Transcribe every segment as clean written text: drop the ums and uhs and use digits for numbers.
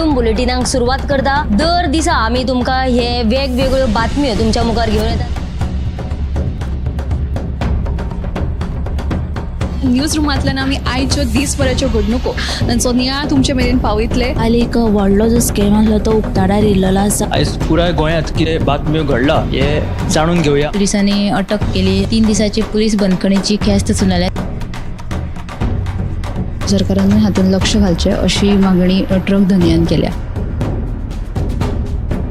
Room बुलेटिनाक सुरुवात करता। दर दिसा आम्ही तुमका हे वेगवेगळ्यो बातम्यो तुमच्या मुखार घेऊन येतात। न्यूज रूमांतल्यान आमी आयच्यो दिसभराच्यो घडणुको तांचो नियाळ तुमचे मेरेन पावयतले। आली एक व्हडलो जो स्कॅम आसलो तो उक्ताडार येयल्लो आसा। आयज पुराय गोंयांत कितें बातम्यो घडला हे जाणून घेवया। पुलिसांनी अटक केली। 3 दिसाची पुलीस बंदखणीची ख्यास्त सुनायल्या। सरकारान हातूंत लक्ष घालचें अशी मागणी ट्रक धन्यान केल्या।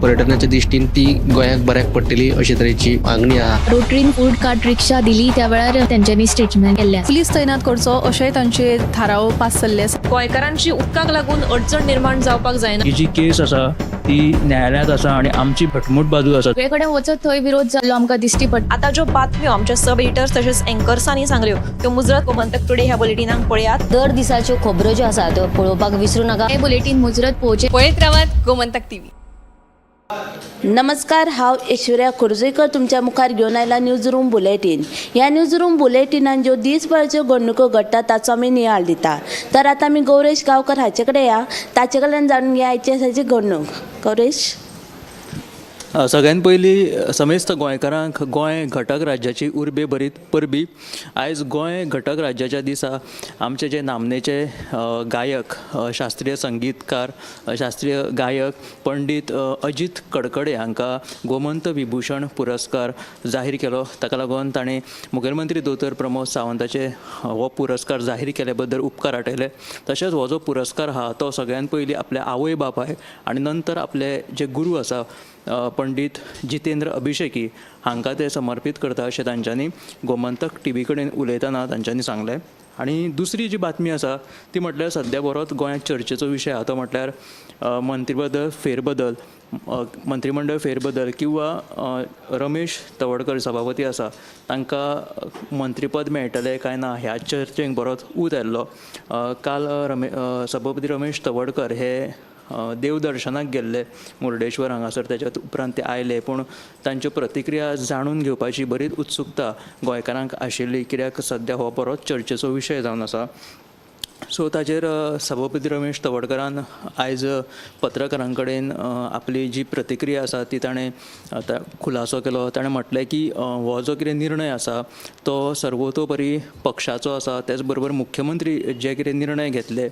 पर्यटनाच्या दृश्टीन ती गोंयाक बऱ्याक पडटली अशे तरेची मागणी आहा। रोटरीन फूड कार्ट रिक्षा दिली त्या वेळार त्यांच्यानी स्टेटमेंट केल्ल्या। पुलीस तैनात करचो अशें तांचे थाराव पास जाल्ले आसा। गोंयकारांची उदकाक लागून अडचण निर्माण जावपाक जायना। ही जी केस आसा ती न्यायालयांत आसा आणि आमची भटमूट बाजू आसा। सगळे कडेन वचत थंय विरोध जाल्लो आमकां दिश्टी पडटा। आता ज्यो बातम्यो आमच्या सब एडिटर्स तशेंच अँकर्सांनी सांगल्यो त्यो मुजरत गोमंतक टुडे ह्या बुलेटिनाक पळयात। दर दिसाच्यो खबरो ज्यो आसा त्यो पळोवपाक विसरू नका। हे बुलेटिन मुजरत पोवचे पळयत रावात गोमंतक टीव्ही। नमस्कार, हांव ऐश्वर्या कुर्जेकर तुमच्या मुखार घेवन आयला न्यूज रूम बुलेटिन। ह्या न्यूज रूम बुलेटिनान ज्यो दिसभराच्यो घडणुको घडटा ताचो आमी नियाळ दिता। तर आतां आमी गौरेश गांवकर हाचे कडेन या, ताचे कडल्यान जाणून घेया आयचे दिसाची घडणूक। गौरेश, सगळ्यात पयलीं समेस्त गोंयकारांक गोंय घटक राज्याची उर्बे बरीत परबी। आयज गोंय घटक राज्याच्या दिसा आमचे जे नामनेचे गायक, शास्त्रीय संगीतकार, शास्त्रीय गायक पंडीत अजित कडकडे हांकां गोमंत विभूषण पुरस्कार जाहीर केलो। ताका लागून ताणें मुखेलमंत्री दोतोर प्रमोद सावंताचे हो पुरस्कार जाहीर केले बद्दल उपकार आटयले। तशेंच हो जो पुरस्कार आहा तो सगळ्यात पयलीं आपल्या आवय बापाय आनी नंतर आपले जे गुरू आसा पंडीत जितेंद्र अभिषेकी हांकां ते समर्पीत करता अशें तांच्यांनी गोमंतक टीव्ही कडेन उलयतना तांच्यांनी सांगलें। आनी दुसरी जी बातमी आसा ती म्हटल्यार सद्या बरोच गोंयांत चर्चेचो विशय आहा तो म्हटल्यार मंत्रिमंडळ फेरबदल किंवा रमेश तवडकर सभापती आसा तांकां मंत्रीपद मेळटलें काय ना ह्या चर्चेक बरोच उत आयल्लो। काल सभापती रमेश तवडकर हे देवदर्शनाक गेल्ले मुर्डेश्वर हांगासर, त्याच्या उपरांत ते आयले, पूण तांच्यो प्रतिक्रिया जाणून घेवपाची बरीच उत्सुकता गोंयकारांक आशिल्ली, कित्याक सद्या हो बरोच चर्चेचो विशय जावन आसा। सो ताचेर सभापती रमेश तवडकरान आयज पत्रकारां कडेन आपली जी प्रतिक्रिया आसा ती ताणें खुलासो केलो। ताणें म्हटलें की हो जो कितें निर्णय आसा तो सर्वतोपरी पक्षाचो आसा, तेच बरोबर मुख्यमंत्री जे कितें निर्णय घेतले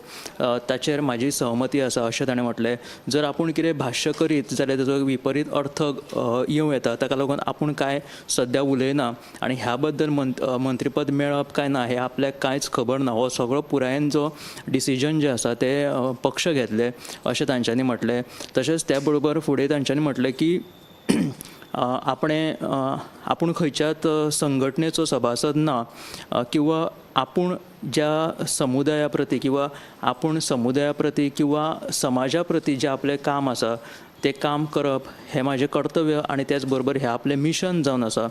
ताचेर म्हाजी सहमती आसा अशें ताणें म्हटलें। जर आपूण कितें भाश्य करीत जाल्यार ताचो विपरीत अर्थ येवं येता, ताका लागून आपूण कांय सद्या उलयना आनी ह्या बद्दल मंत्रीपद मेळप काय ना हे आपल्याक कांयच खबर ना। हो सगळो पुरायेन जो डिसिजन जे आसा ते पक्ष घेतले अशें तांच्यांनी म्हटलें। तशेंच त्या बरोबर फुडें तांच्यांनी म्हटलें की आपूण खंयच्याच संघटनेचो सभासद ना, किंवा आपूण ज्या समुदाया प्रती किंवा आपूण समुदाया प्रती किंवा समाजा प्रती जें आपलें काम आसा तें काम करप हें म्हाजें कर्तव्य आनी त्याच बरोबर हें आपलें मिशन जावन आसा।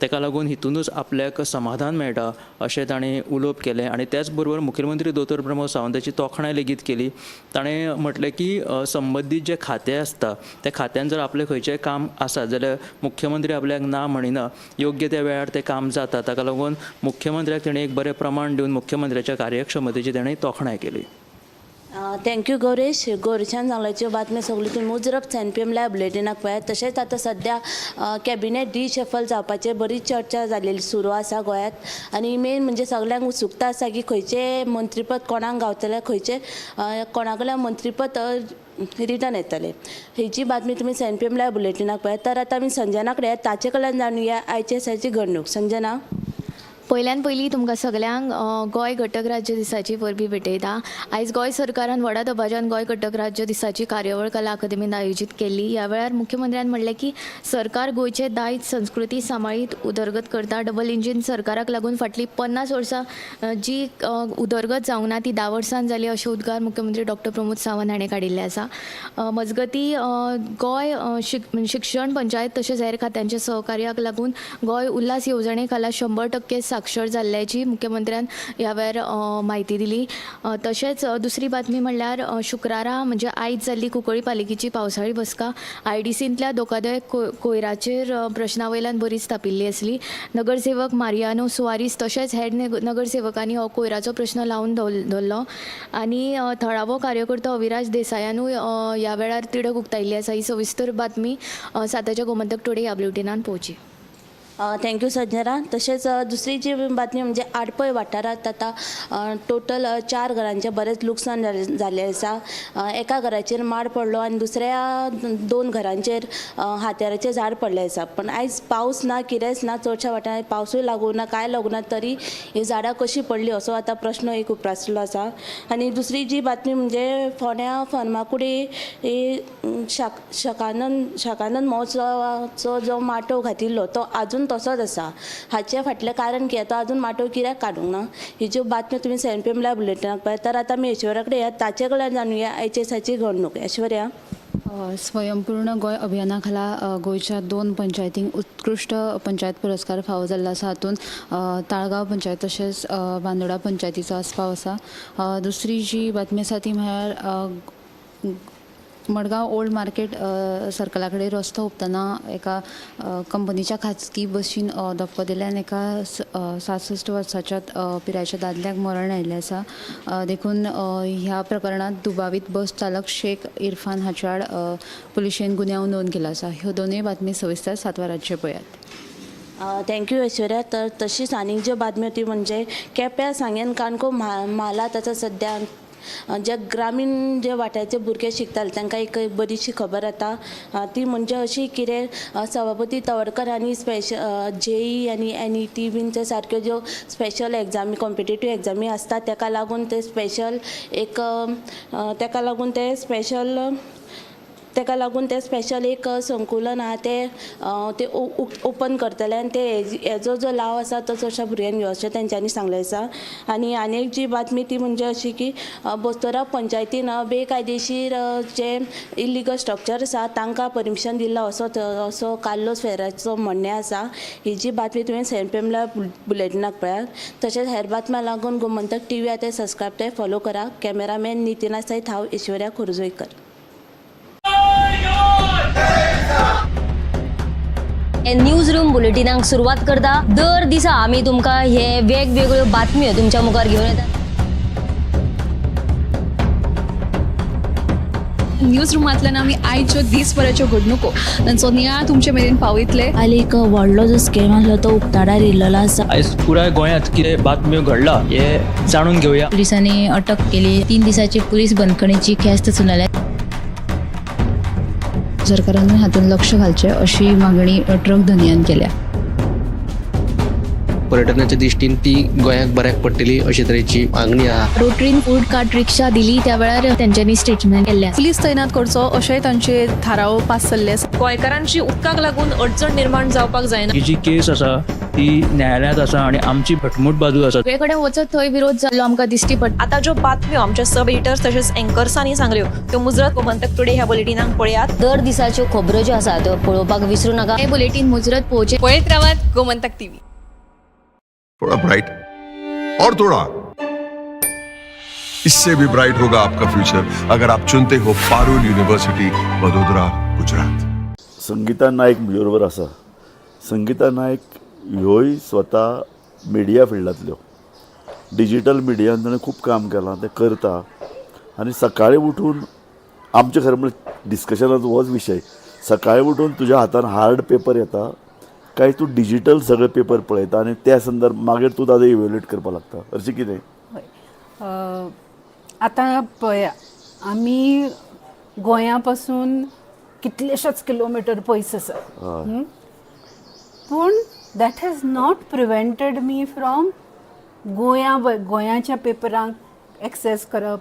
ताका लागून हितूनच आपल्याक समाधान मेळटा अशें ताणें उलोवप केलें। आनी त्याच बरोबर मुखेलमंत्री दोतोर प्रमोद सावंताची तोखणाय लेगीत केली। ताणें म्हटलें की संबंदीत जे खातें आसता त्या खात्यान जर आपलें खंयचें काम आसा जाल्यार मुख्यमंत्री आपल्याक ना म्हणिना, योग्य त्या वेळार तें काम जाता। ताका लागून मुख्यमंत्र्याक तेणें एक बरें प्रमाण दिवन मुख्यमंत्र्याच्या कार्यक्षमतेची तेणें तोखणाय केली। थँक्यू गौरेश। गौरेशान सांगल्याच्यो बातम्यो सगल्यो तुमी मुजरत CNPM लायव्ह बुलेटिनाक पळयात। तशेंच आतां सद्या कॅबिनेट रिशफल जावपाचेर बरीच चर्चा जाल्ली सुरू आसा गोंयांत। आनी मेन म्हणजे सगळ्यांक उत्सुकता आसा की खंयचें मंत्रीपद कोणाक गावतलें, खंयचें कोणा कडल्यान मंत्रीपद रिटर्न येतलें, हेची बातमी तुमी CNPM लायव्ह बुलेटिनाक पळयात। तर आतां आमी संजना कडेन ताचे कडल्यान जाणूया आयचे दिसाची घडणूक। संजना, पयल्यान पयलीं तुमकां सगल्यांक गोंय घटक राज्य दिसाची परबी भेटयता। आयज गोंय सरकारान व्हडा दबाज्यान गोंय घटक राज्य दिसाची कार्यावळ कला अकादेमीन आयोजीत केल्ली। ह्या वेळार मुख्यमंत्र्यान म्हणलें की सरकार गोंयचे दायज संस्कृती सांबाळीत उदरगत करता। डबल इंजीन सरकाराक लागून फाटलीं 50 वर्सां जी उदरगत जावंक ना ती 10 वर्सांन जाली अशे उद्गार मुख्यमंत्री डॉ. प्रमोद सावंत हाणें काडिल्ले आसा। मजगती गोंय शिक्षण पंचायत तशेंच हेर खात्यांच्या सहकार्याक लागून गोंय उल्हास येवजणे खाला 100% साक्षर जाल्ल्याची मुख्यमंत्र्यान ह्या वेळार म्हायती दिली. तशेंच दुसरी बातमी म्हणल्यार शुक्रारा म्हणजे आयज जाल्ली कुंकळ्ळी पालिकेची पावसाळी बसका IDCंतल्या धोकादायक कोयराचेर प्रश्ना वयल्यान बरीच तापिल्ली आसली. नगरसेवक मारियानो सुवारीस तशेंच हेर नगरसेवकांनी हो कोयराचो प्रश्न लावन दवरलो आनी थळावो कार्यकर्तो अविराज देसायानूय ह्या वेळार तिडक उक्तायल्ली आसा. ही सविस्तर बातमी साताच्या गोमंतक टुडे ह्या बुलेटिनान पळोवची. थँक्यू संजना. तसेच दुसरी जी बातमी म्हणजे आडपय वाठारात आतां टोटल 4 घरांचे बरेच लुकसाण जाल्लें आसा. एका घराचेर माड पडलो आनी दुसऱ्या 2 घरांचेर हात्याराचें झाड पडलें आसा. पण आयज पावस ना, कितेंच ना, चडशा वाठारांत पावसूय लागूं ना, कांय लागूं ना, तरी ही झाडां कशीं पडली असो आतां प्रश्न एक उपरासलो आसा. आनी दुसरी जी बातमी म्हणजे फोंड्या फर्माकुडी शाकानंद महोत्सवाचो जो माटोव घातिल्लो तो आजून तसोच आसा. हाचे फाटलें कारण कितें, तो आजून माटोव कित्याक काडूंक ना, ही ज्यो बातम्यो तुमी सेंपीमल्या बुलेटिनाक पळय. तर आतां आमी ऐश्वर्या कडेन ताचे कडल्यान जाणुया HSची घडणूक. ऐश्वर्या. स्वयंपूर्ण गोंय अभियाना खाला गोंयच्या 2 पंचायतींक उत्कृश्ट पंचायत पुरस्कार फावो जाल्लो आसा. हातूंत ताळगांव पंचायत तशेंच बांदोडा पंचायतीचो आस्पाव आसा. दुसरी जी बातमी आसा ती म्हळ्यार मडगांव ओल्ड मार्केट सर्कला कडेन रस्तो हुबतना एका कंपनीच्या खाजगी बसीन धक्को दिल्ल्यान एका 67 वर्साच्या पिरायेच्या दादल्याक मरण आयिल्लें आसा. देखून ह्या प्रकरणांत दुबावीत बस चालक शेख इरफान हाचे आड पुलिशेन गुन्यांव नोंद केलो आसा. ह्यो दोनूय बातमी सविस्तर 7 वरांचेर पळयात. थँक्यू ऐश्वर्या. तर तशीच आनीक ज्यो बातम्यो ती म्हणजे केप्यां सांगेन काणको म्हाला ताचा सद्या जे ग्रामीण जे वाठाराचे भुरगे शिकताले तांकां एक बरीशी खबर आतां. ती म्हणजे अशी कितें सभापती तवडकर आनी स्पेशल JEE आनी NET बीन ते सारक्यो ज्यो स्पेशल एग्जामी कॉम्पिटेटीव एग्जामी आसता ताका लागून ते स्पेशल एक एक संकुलन आहा ते ओपन करतले आनी ते हेजो जो लाव आसा तो चडशा भुरग्यांक घेवं अशें तेंच्यांनी सांगलें आसा. आनी एक जी बातमी ती म्हणजे अशी की बोस्तोरा पंचायतीन बेकायदेशीर जे इल्लिगल स्ट्रक्चर आसा तांकां परमिशन दिला असो कार्लोस फेराचो म्हणणें आसा. ही जी बातमी तुवें सेंपीमल्या बुलेटिनाक पळयात. तशेंच हेर बातम्या लागून गोमंतक TV आतां सबस्क्रायब ते फॉलो करा. कॅमेरामॅन नितीना सयत हांव ऐश्वर्या खोर्जोईकर. न्यूज रूम बुलेटिनाक सुरवात करता. दर दिसा आमी तुमकां हे वेगवेगळ्यो बातम्यो तुमच्या मुखार घेवन येतात. न्यूज रुमांतल्यान आमी आयच्यो दिसभराच्यो घडणुको तांचो नियाळ तुमचे मेरेन पावयतले. आनी एक व्हडलो जो स्कॅम आसलो तो उक्ताडार येयल्लो आसा. आयज पुराय गोंयांत कितें बातम्यो घडला हे जाणून घेवया. पुलिसांनी अटक केली. 3 दिसाची पुलीस बंदखणीची ख्यास्त सुनायल्या. सरकारान हातूंत लक्ष घालचें अशी मागणी ट्रक धनियान केल्या. पर्यटनाच्या दृश्टीन ती गोंयाक बऱ्याक पडटली अशे तरेची मागणी आहा. रोटरीन फूड कार्ट रिक्षा दिली त्या वेळार तेंच्यांनी स्टेटमेंट केल्लें. पुलीस तैनात करचो अशेंय तांचे थाराव पास जाल्ले आसा. गोंयकारांची उदकाक लागून अडचण निर्माण जावपाक जायना. ही जी केस आसा ती न्यायालयांत आसा आनी आमची भटमूट बाजू आसा. सगळे कडेन वचत थंय विरोध जाल्लो आमकां दिश्टी पडटा. आता ज्यो बातम्यो आमच्या सब एडिटर्स तशेंच अँकर्सांनी सांगल्यो त्यो मुजरत गोमंतक टुडे ह्या बुलेटिनाक पळयात. दर दिसाच्यो खबरो ज्यो आसा त्यो पळोवपाक विसरूं नाका. हे बुलेटिन मुजरत पळोवचें. पळयत रावात गोमंतक TV. थोड़ा ब्राइट और थोड़ा इससे भी ब्राइट होगा आपका फ्यूचर अगर आप चुनते हो पारुल यूनिवर्सिटी वडोदरा गुजरात. संगीता नायक म्हजे बरोबर आसा. संगीता नायक ह्योय स्वता मिडिया फिल्डांतल्यो डिजिटल मिडियान ताणें खूब काम केलां तें करता. आनी सकाळीं उठून आमचें खरें म्हणल्यार डिस्कशनाचो होच विशय. सकाळीं उठून तुज्या हातान हार्ड पेपर येता काय तूं डिजिटल सगळे पेपर पळयता आनी त्या संदर्भ मागीर तूं ताजो इवेल्युएट करपाक लागता अशें कितें. आतां पळया आमी गोंया पासून कितलेशेच किलोमिटर पयस आसा. पूण that has not prevented me from गोंयाच्या पेपरांक एक्सेस करप.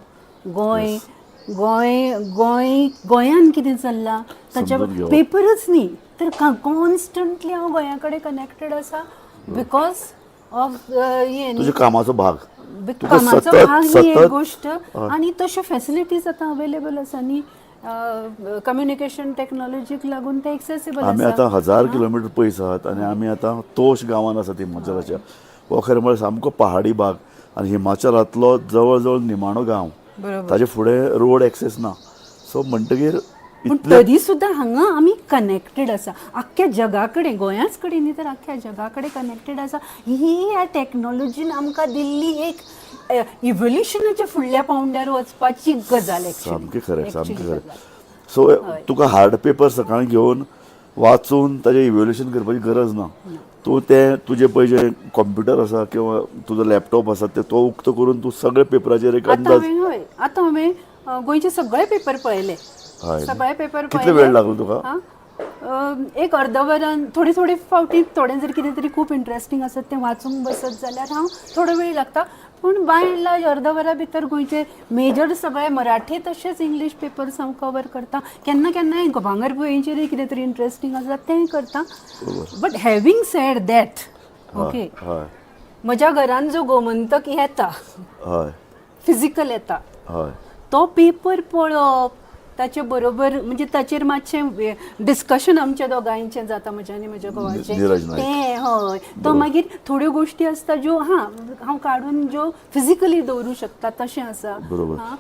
गोंयान कितें चल्लां ताच्या पेपरच न्ही तर कॉन्स्टंटली हांव गोंया कडेन कनेक्टेड आसा बिकॉज ऑफ तुज्या कामाचो भाग. कामाचो भाग ही एक गोष्ट आनी तश्यो फॅसिलिटीज आतां अवेलेबल आसा न्ही कम्युनिकेशन टॅक्नॉलॉजीक लागून ते एक्सेसिबल आसा. आमी आतां 1000 किलोमिटर पयस आहात आनी आमी आतां तोश गांवान आसा ती मजराच्या. हो खरें म्हळ्यार सामको पहाडी भाग आनी हिमाचलांतलो जवळ जवळ निमाणो गांव ताजे फुडें रोड एक्सेस ना सो म्हणटगीर पूण तरी सुद्दां हांगा आमी कनेक्टेड आसा आख्ख्या जगा कडेन गोंयाच कडेन न्ही तर आख्ख्या जगा कडेन कनेक्टेड आसा ही ह्या टॅक्नॉलॉजीन आमकां दिल्ली एक इवोल्युशनाच्या फुडल्या पावंड्यार वचपाची गजाल सामकें खरें सामकें खरें सो तुका हार्ड पेपर सकाळीं घेवन वाचून ताजें इवोल्युशन करपाची गरज ना तूं तें तुजें पळय जें कॉम्प्युटर आसा किंवा तुजो लॅपटॉप आसा ते तो उक्त करून तूं सगळे पेपराचेर एक अंदाज आतां हांवें गोंयचे सगळे पेपर पळयले हय सगळे पेपर कितले वेळ लागलो तुका एक अर्द वरान थोडे फावटी थोडें जर कितें तरी खूब इंट्रस्टींग आसत तें वाचूंक बसत जाल्यार हांव थोडो वेळ लागता पूण बाय एंड लार्ज अर्द वरा भितर गोंयचे मेजर सगळे मराठी तशेंच इंग्लीश पेपर्स हांव कवर करता केन्ना केन्नाय भांगरभुंयेचेरूय कितें तरी इंट्रस्टींग आसा तेंय करता but having sed that okay म्हज्या घरान जो गोमंतक येता फिजिकल येता तो पेपर पळप ताचे बरोबर म्हणजे ताचेर मातशें डिस्कशन आमच्या दोगांयचें जाता म्हज्या आनी म्हज्या घोवाचें तें हय तो मागीर थोड्यो गोश्टी आसता ज्यो हांव काडून ज्यो फिजिकली दवरूं शकता तशें आसा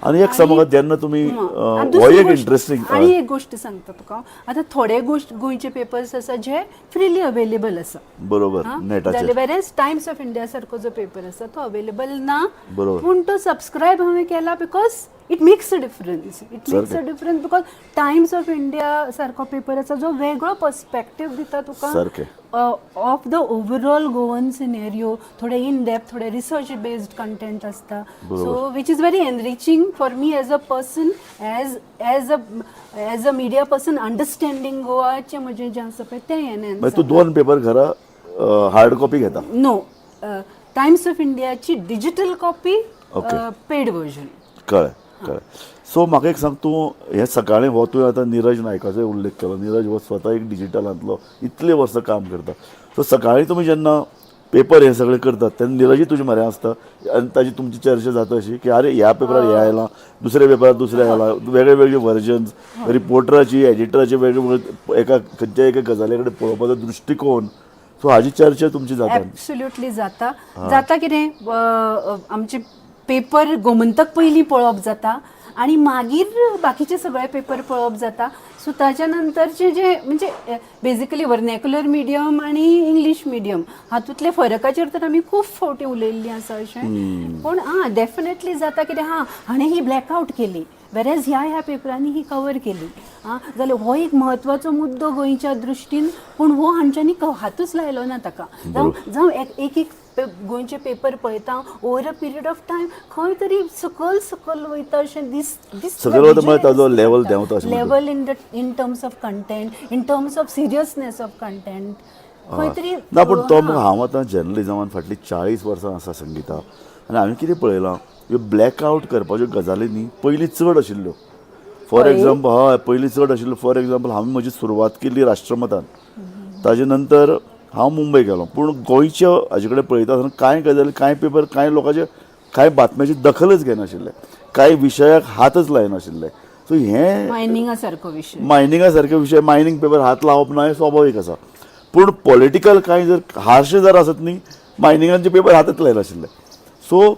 आनी एक सांग जेन्ना तुमी इंट्रस्टींग आनी एक गोश्ट सांगता तुका आतां थोडे गोंयचे पेपर्स आसा जे फ्रीली अवेलेबल आसा बरोबर नेटाचेर वेरेज टायम्स ऑफ इंडिया सारको जो पेपर आसा तो अवेलेबल ना पूण तो सबस्क्रायब हांवें केला because it makes a difference because Times of India सारको पेपर आसा जो वेगळो पर्स्पेक्टीव दिता तुका of the overall Goan scenario थोडे इन डेप्थ थोडे रिसर्च बेस्ड कंटेंट आसता so which is very enriching for me as a person as a media person understanding गोवाचें म्हजें जें आसा पळय तें हें तूं 2 पेपर घरा हार्ड कॉपी घेता नो टायम्स ऑफ इंडियाची डिजिटल कॉपी पेड वर्जन कळ्ळें सो म्हाका एक सांग तूं हें सकाळीं हो तुवें आतां निरज नायकाचो उल्लेख केलो निरज हो स्वता एक डिजिटलांतलो इतले वर्सां काम करता सो सकाळीं तुमी जेन्ना पेपर हे सगळें करतात तेन्ना निरजूय तुजें म्हऱ्यां आसता आनी ताजी तुमची चर्चा जाता अशी की आरे ह्या पेपरार हें आयलां दुसऱ्या पेपरार दुसरें आयलां वेगळे वेगळे वर्जन्स रिपोर्टराची एडिटराचे वेगळे एका खंयच्या एका गजाली कडेन पळोवपाचो दृश्टिकोन सो हाजी चर्चा तुमची जाता एब्सोल्युटली जाता कितें आमचे पेपर गोमंतक पयलीं पळोवप जाता आनी मागीर बाकीचे सगळे पेपर पळोवप जाता सो ताच्या नंतरचे जे म्हणजे बेजिकली वर्नेक्युलर मिडियम आनी इंग्लीश मिडियम हातूंतले फरकाचेर तर आमी खूब फावटी उलयल्लीं आसा अशें पूण डेफिनेटली जाता कितें हाणें ही ब्लॅकआउट केली वेरेज ह्या पेपरांनी ही कवर केली जाल्यार हो एक म्हत्वाचो मुद्दो गोंयच्या दृश्टीन पूण हो हांच्यांनी हातूच लायलो ना ताका जावं एक गोंयचे पेपर पळयता over a period of time खंय तरी सकल वयता अशें level in terms of content in terms of seriousness of content खंय तरी ना पूण तो हांव आतां जर्नलिजमान फाटलीं 40 वर्सां आसा संगीता आनी हांवें कितें पळयलां ह्यो ब्लॅकआउट करपाच्यो गजाली न्ही पयलीं चड आशिल्ल्यो फॉर एग्जाम्पल हय पयलीं चड आशिल्ल्यो फॉर एग्जाम्पल हांवें म्हजी सुरवात केल्ली राष्ट्रमतान ताजे नंतर हांव मुंबय गेलो पूण गोंयच्या हाजे कडेन पळयता आसतना कांय गजाली कांय पेपर कांय लोकांचे कांय बातम्याची दखलच घेनाशिल्ले कांय विशयाक हातच लायनाशिल्ले सो हें मायनिंगा सारके विशय मायनिंग पेपर हात लावप ना हें स्वाभावीक आसा पूण पॉलिटिकल कांय जर हार्श जर आसत न्ही मायनिंगांचे पेपर हातच लायनाशिल्ले सो